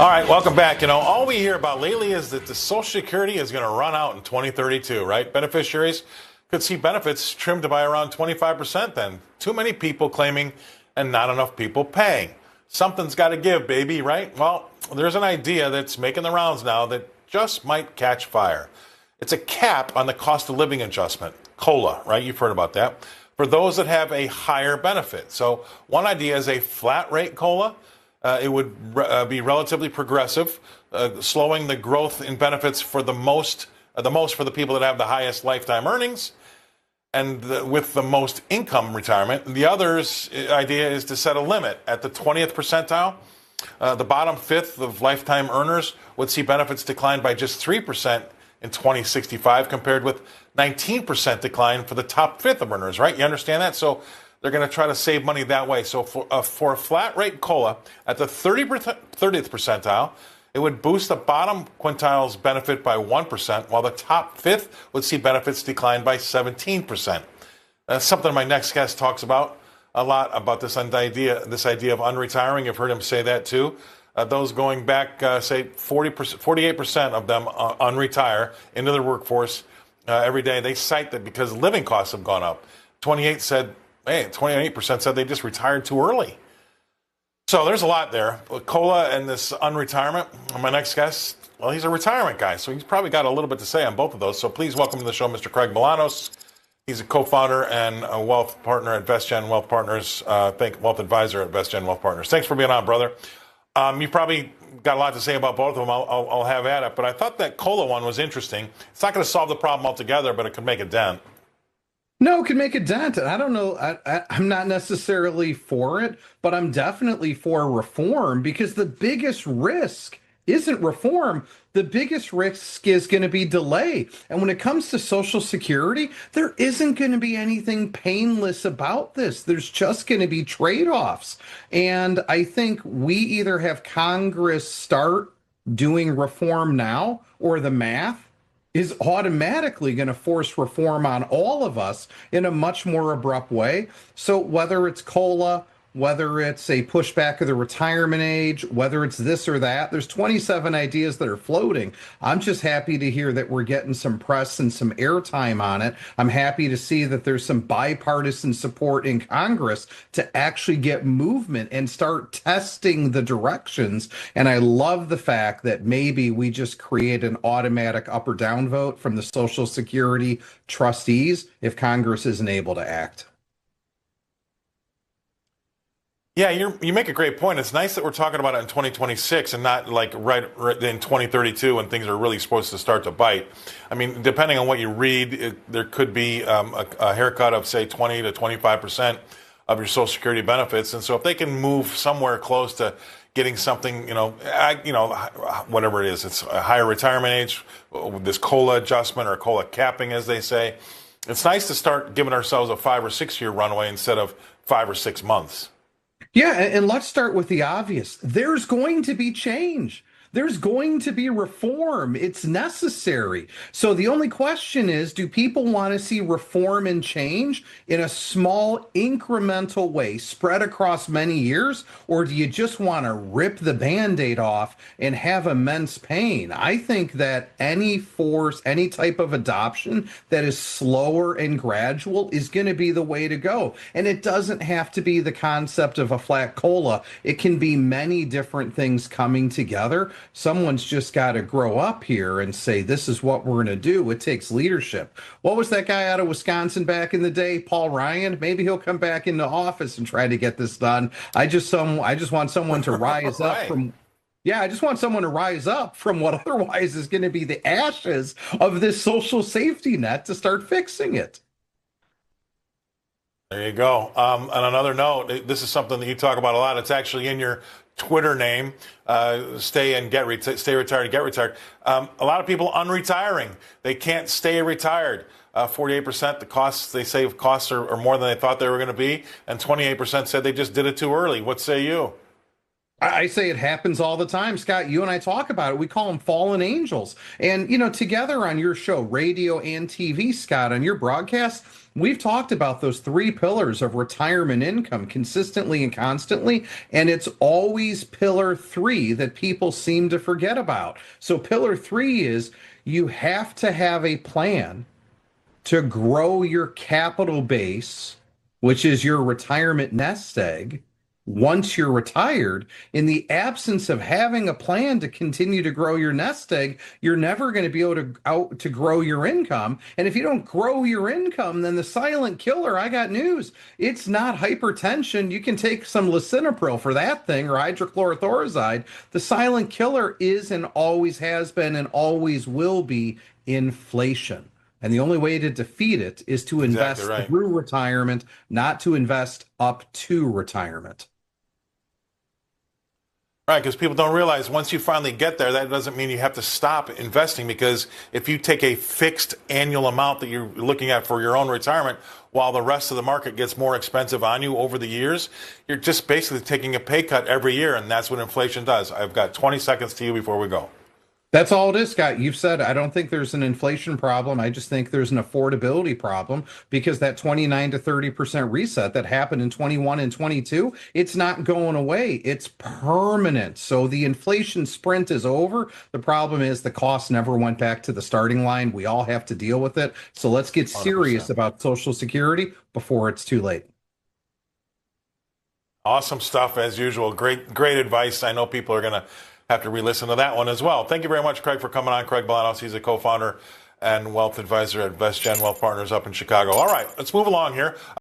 All right, welcome back. All we hear about lately is that the Social Security is going to run out in 2032, right? Beneficiaries could see benefits trimmed by around 25% then. Too many people claiming and not enough people paying. Something's got to give, baby, right? Well, there's an idea that's making the rounds now that just might catch fire. It's a cap on the cost of living adjustment, COLA, right? You've heard about that. For those that have a higher benefit. So one idea is a flat rate COLA. It would be relatively progressive, slowing the growth in benefits for the most for the people that have the highest lifetime earnings and with the most income retirement. The other's idea is to set a limit at the 20th percentile. The bottom fifth of lifetime earners would see benefits decline by just 3% in 2065 compared with 19% decline for the top fifth of earners, right? You understand that? So they're going to try to save money that way. So for a flat rate COLA at the 30th percentile, it would boost the bottom quintile's benefit by 1%, while the top fifth would see benefits decline by 17%. That's something my next guest talks about a lot, about this idea of unretiring. You've heard him say that too. Those going back, say 48% of them unretire into the workforce every day. They cite that because living costs have gone up. 28% said they just retired too early. So there's a lot there. COLA and this unretirement. My next guest, well, he's a retirement guy, so he's probably got a little bit to say on both of those. So please welcome to the show, Mr. Craig Bolanos. He's a co-founder and a wealth partner at VestGen Wealth Partners, wealth advisor at VestGen Wealth Partners. Thanks for being on, brother. You probably got a lot to say about both of them. I'll have at it. But I thought that COLA one was interesting. It's not going to solve the problem altogether, but it could make a dent. No, it can make a dent. I don't know. I'm not necessarily for it, but I'm definitely for reform because the biggest risk isn't reform. The biggest risk is going to be delay. And when it comes to Social Security, there isn't going to be anything painless about this. There's just going to be trade-offs. And I think we either have Congress start doing reform now or the math is automatically going to force reform on all of us in a much more abrupt way. So whether it's COLA, whether it's a pushback of the retirement age, whether it's this or that, there's 27 ideas that are floating. I'm just happy to hear that we're getting some press and some airtime on it. I'm happy to see that there's some bipartisan support in Congress to actually get movement and start testing the directions. And I love the fact that maybe we just create an automatic up or down vote from the Social Security trustees if Congress isn't able to act. Yeah, you make a great point. It's nice that we're talking about it in 2026 and not like right in 2032 when things are really supposed to start to bite. I mean, depending on what you read, there could be a haircut of, say, 20 to 25% of your Social Security benefits. And so if they can move somewhere close to getting something, whatever it is, it's a higher retirement age, this COLA adjustment or COLA capping, as they say, it's nice to start giving ourselves a 5 or 6 year runway instead of 5 or 6 months. Yeah, and let's start with the obvious. There's going to be change. There's going to be reform. It's necessary. So the only question is, do people want to see reform and change in a small incremental way spread across many years? Or do you just want to rip the Band-Aid off and have immense pain? I think that any type of adoption that is slower and gradual is going to be the way to go. And it doesn't have to be the concept of a flat COLA. It can be many different things coming together. Someone's just got to grow up here and say, this is what we're going to do. It takes leadership. What was that guy out of Wisconsin back in the day? Paul Ryan? Maybe he'll come back into office and try to get this done. I just want someone to rise up from. Yeah, I just want someone to rise up from what otherwise is going to be the ashes of this social safety net to start fixing it. There you go. On another note, this is something that you talk about a lot. It's actually in your Twitter name, stay retired, get retired. A lot of people unretiring. They can't stay retired. 48% the costs, they say costs are more than they thought they were going to be. And 28% said they just did it too early. What say you? I say it happens all the time, Scott. You and I talk about it. We call them fallen angels. And, together on your show, radio and TV, Scott, on your broadcast, We've talked about those three pillars of retirement income consistently and constantly, and it's always pillar three that people seem to forget about. So, pillar three is you have to have a plan to grow your capital base, which is your retirement nest egg, once you're retired. In the absence of having a plan to continue to grow your nest egg, you're never going to be able to grow your income. And if you don't grow your income, then the silent killer, I got news. It's not hypertension. You can take some lisinopril for that thing, or hydrochlorothiazide. The silent killer is and always has been and always will be inflation. And the only way to defeat it is to invest through retirement, not to invest up to retirement. Right, because people don't realize once you finally get there, that doesn't mean you have to stop investing, because if you take a fixed annual amount that you're looking at for your own retirement while the rest of the market gets more expensive on you over the years, you're just basically taking a pay cut every year, and that's what inflation does. I've got 20 seconds to you before we go. That's all it is, Scott. You've said, I don't think there's an inflation problem. I just think there's an affordability problem, because that 29 to 30% reset that happened in 21 and 22, it's not going away. It's permanent. So the inflation sprint is over. The problem is the cost never went back to the starting line. We all have to deal with it. So let's get serious 100% about Social Security before it's too late. Awesome stuff as usual. Great advice. I know people are going to have to re-listen to that one as well. Thank you very much, Craig, for coming on. Craig Bolanos, he's a co-founder and wealth advisor at VestGen Wealth Partners up in Chicago. All right, let's move along here.